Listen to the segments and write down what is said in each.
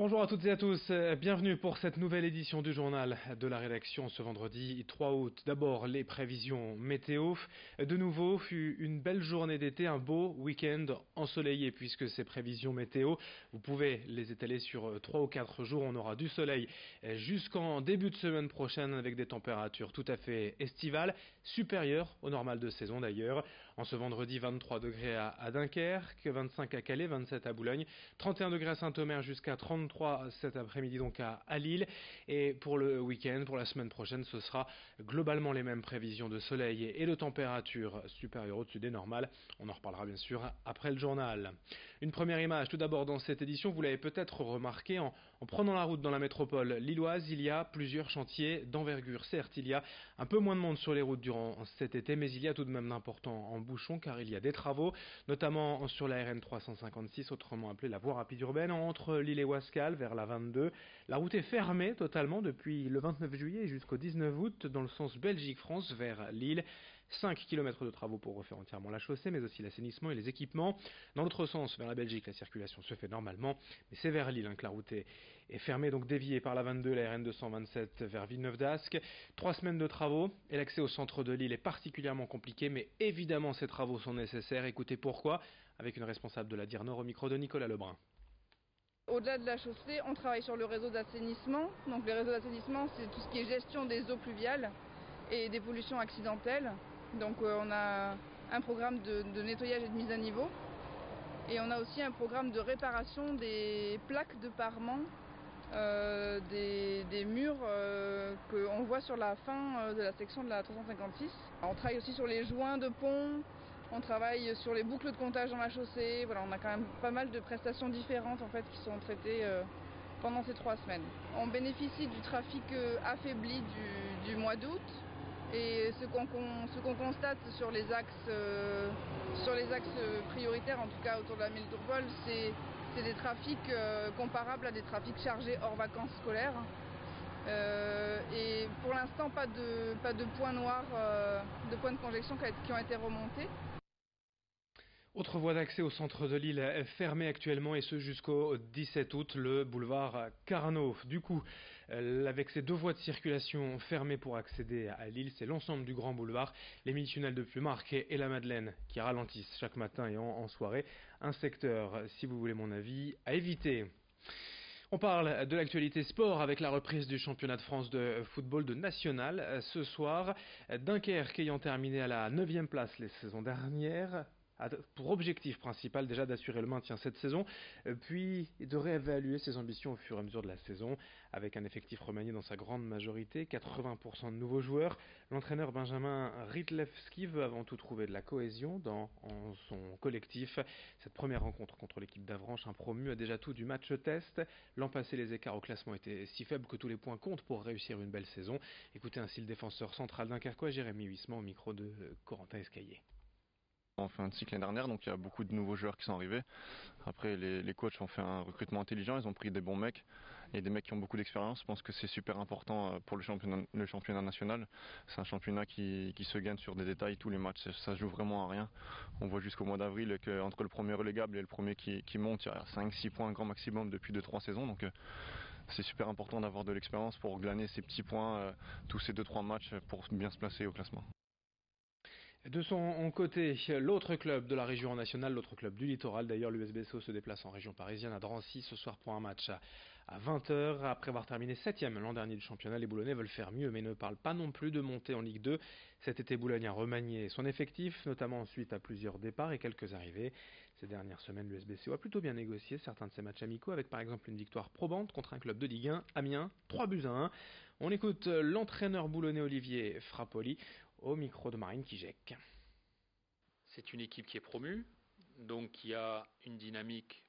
Bonjour à toutes et à tous, bienvenue pour cette nouvelle édition du journal de la rédaction ce vendredi 3 août. D'abord les prévisions météo. De nouveau, fut une belle journée d'été, un beau week-end ensoleillé puisque ces prévisions météo, vous pouvez les étaler sur 3 ou 4 jours. On aura du soleil jusqu'en début de semaine prochaine avec des températures tout à fait estivales, supérieures au normal de saison d'ailleurs. En ce vendredi, 23 degrés à Dunkerque, 25 à Calais, 27 à Boulogne, 31 degrés à Saint-Omer jusqu'à 33 cet après-midi donc à Lille. Et pour le week-end, pour la semaine prochaine, ce sera globalement les mêmes prévisions de soleil et de température supérieure au-dessus des normales. On en reparlera bien sûr après le journal. Une première image tout d'abord dans cette édition, vous l'avez peut-être remarqué en prenant la route dans la métropole lilloise, il y a plusieurs chantiers d'envergure. Certes, il y a un peu moins de monde sur les routes durant cet été, mais il y a tout de même d'importants embouchons car il y a des travaux, notamment sur la RN 356, autrement appelée la voie rapide urbaine, entre Lille et Ouascal vers la 22. La route est fermée totalement depuis le 29 juillet jusqu'au 19 août dans le sens Belgique-France vers Lille. 5 km de travaux pour refaire entièrement la chaussée, mais aussi l'assainissement et les équipements. Dans l'autre sens, vers la Belgique, la circulation se fait normalement, mais c'est vers Lille que la route est fermée, donc déviée par la 22, la RN 227 vers Villeneuve d'Ascq. 3 semaines de travaux et l'accès au centre de Lille est particulièrement compliqué, mais évidemment ces travaux sont nécessaires. Écoutez pourquoi, avec une responsable de la DIR Nord au micro de Nicolas Lebrun. Au-delà de la chaussée, on travaille sur le réseau d'assainissement. Donc le réseau d'assainissement, c'est tout ce qui est gestion des eaux pluviales et des pollutions accidentelles. Donc on a un programme de nettoyage et de mise à niveau. Et on a aussi un programme de réparation des plaques de parement, des murs qu'on voit sur la fin de la section de la 356. On travaille aussi sur les joints de pont. On travaille sur les boucles de comptage dans la chaussée. Voilà, on a quand même pas mal de prestations différentes en fait qui sont traitées pendant ces 3 semaines. On bénéficie du trafic affaibli du mois d'août. Et ce qu'on constate sur les axes prioritaires, en tout cas autour de la métropole, c'est des trafics comparables à des trafics chargés hors vacances scolaires. Et pour l'instant, pas de points noirs, de points de congestion qui ont été remontés. Autre voie d'accès au centre de Lille est fermée actuellement et ce jusqu'au 17 août, le boulevard Carnot. Du coup, avec ces 2 voies de circulation fermées pour accéder à Lille, c'est l'ensemble du grand boulevard, les mini-tunnels de Plumarque et la Madeleine qui ralentissent chaque matin et en soirée. Un secteur, si vous voulez mon avis, à éviter. On parle de l'actualité sport avec la reprise du championnat de France de football de national ce soir. Dunkerque ayant terminé à la 9e place les saisons dernières, a pour objectif principal déjà d'assurer le maintien cette saison, puis de réévaluer ses ambitions au fur et à mesure de la saison, avec un effectif remanié dans sa grande majorité, 80% de nouveaux joueurs. L'entraîneur Benjamin Rytlewski veut avant tout trouver de la cohésion dans son collectif. Cette première rencontre contre l'équipe d'Avranches, un promu, a déjà tout du match test. L'an passé, les écarts au classement étaient si faibles que tous les points comptent pour réussir une belle saison. Écoutez ainsi le défenseur central dunkerquois Jérémy Huisman au micro de Corentin Escaillé. On fait un cycle l'année dernière, donc il y a beaucoup de nouveaux joueurs qui sont arrivés. Après, les coachs ont fait un recrutement intelligent, ils ont pris des bons mecs et des mecs qui ont beaucoup d'expérience. Je pense que c'est super important pour le championnat national. C'est un championnat qui se gagne sur des détails, tous les matchs, ça se joue vraiment à rien. On voit jusqu'au mois d'avril qu'entre le premier relégable et le premier qui monte, il y a 5-6 points grand maximum depuis 2-3 saisons. Donc c'est super important d'avoir de l'expérience pour glaner ces petits points, tous ces 2-3 matchs pour bien se placer au classement. De son côté, l'autre club de la région nationale, l'autre club du littoral, d'ailleurs l'USBCO se déplace en région parisienne à Drancy ce soir pour un match à 20h. Après avoir terminé 7e l'an dernier du championnat, les Boulonnais veulent faire mieux mais ne parlent pas non plus de monter en Ligue 2. Cet été, Boulogne a remanié son effectif, notamment suite à plusieurs départs et quelques arrivées. Ces dernières semaines, l'USBCO a plutôt bien négocié certains de ses matchs amicaux avec par exemple une victoire probante contre un club de Ligue 1, Amiens, 3-1. On écoute l'entraîneur boulonnais Olivier Frappoli au micro de Marine Kijek. C'est une équipe qui est promue, donc qui a une dynamique,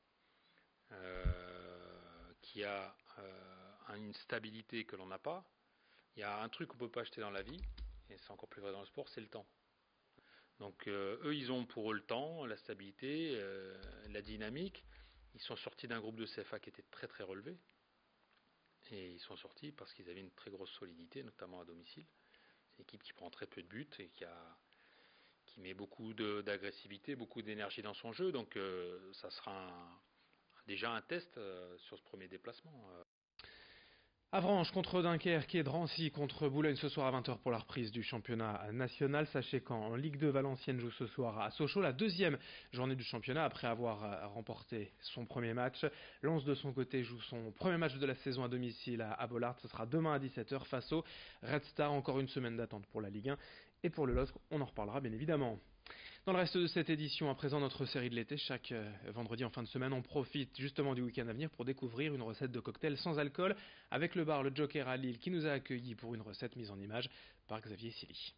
qui a une stabilité que l'on n'a pas. Il y a un truc qu'on ne peut pas acheter dans la vie, et c'est encore plus vrai dans le sport, c'est le temps. Donc eux, ils ont pour eux le temps, la stabilité, la dynamique. Ils sont sortis d'un groupe de CFA qui était très très relevé, et ils sont sortis parce qu'ils avaient une très grosse solidité, notamment à domicile. C'est une équipe qui prend très peu de buts et qui met beaucoup d'agressivité, beaucoup d'énergie dans son jeu. Donc ça sera déjà un test sur ce premier déplacement. Avranches contre Dunkerque et Drancy contre Boulogne ce soir à 20h pour la reprise du championnat national. Sachez qu'en Ligue 2, Valenciennes joue ce soir à Sochaux, la deuxième journée du championnat après avoir remporté son premier match. Lens de son côté joue son premier match de la saison à domicile à Bollaard. Ce sera demain à 17h face au Red Star. Encore une semaine d'attente pour la Ligue 1 et pour le LOSC, on en reparlera bien évidemment. Dans le reste de cette édition, à présent notre série de l'été, chaque vendredi en fin de semaine, on profite justement du week-end à venir pour découvrir une recette de cocktail sans alcool avec le bar Le Joker à Lille qui nous a accueillis pour une recette mise en image par Xavier Silly.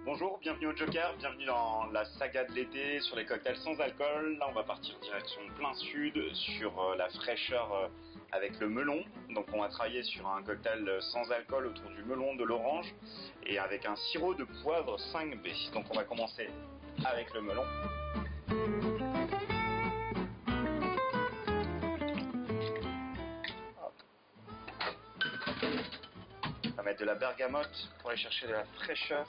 Bonjour, bienvenue au Joker, bienvenue dans la saga de l'été sur les cocktails sans alcool. Là on va partir direction plein sud sur la fraîcheur avec le melon. Donc on va travailler sur un cocktail sans alcool autour du melon, de l'orange et avec un sirop de poivre 5B. Donc on va commencer avec le melon. On va mettre de la bergamote pour aller chercher de la fraîcheur.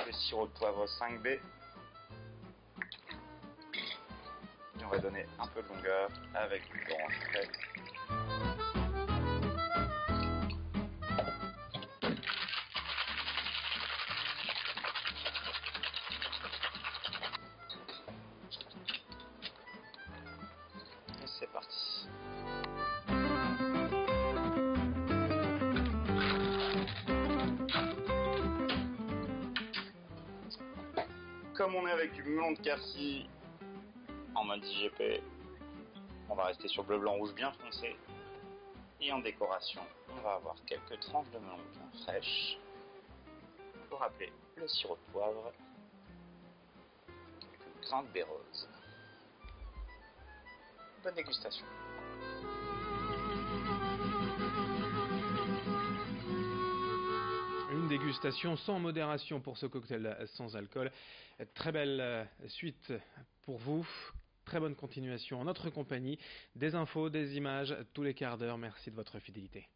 Le sirop de poivre 5B. Et on va donner un peu de longueur avec du orange frais. Et c'est parti. Comme on est avec du melon de Quercy en mode IGP, on va rester sur bleu, blanc, rouge bien foncé. Et en décoration, on va avoir quelques tranches de melon bien fraîches. Pour rappeler le sirop de poivre, quelques grains de baie rose. Bonne dégustation. Une dégustation sans modération pour ce cocktail sans alcool. Très belle suite pour vous. Très bonne continuation en notre compagnie. Des infos, des images tous les quarts d'heure. Merci de votre fidélité.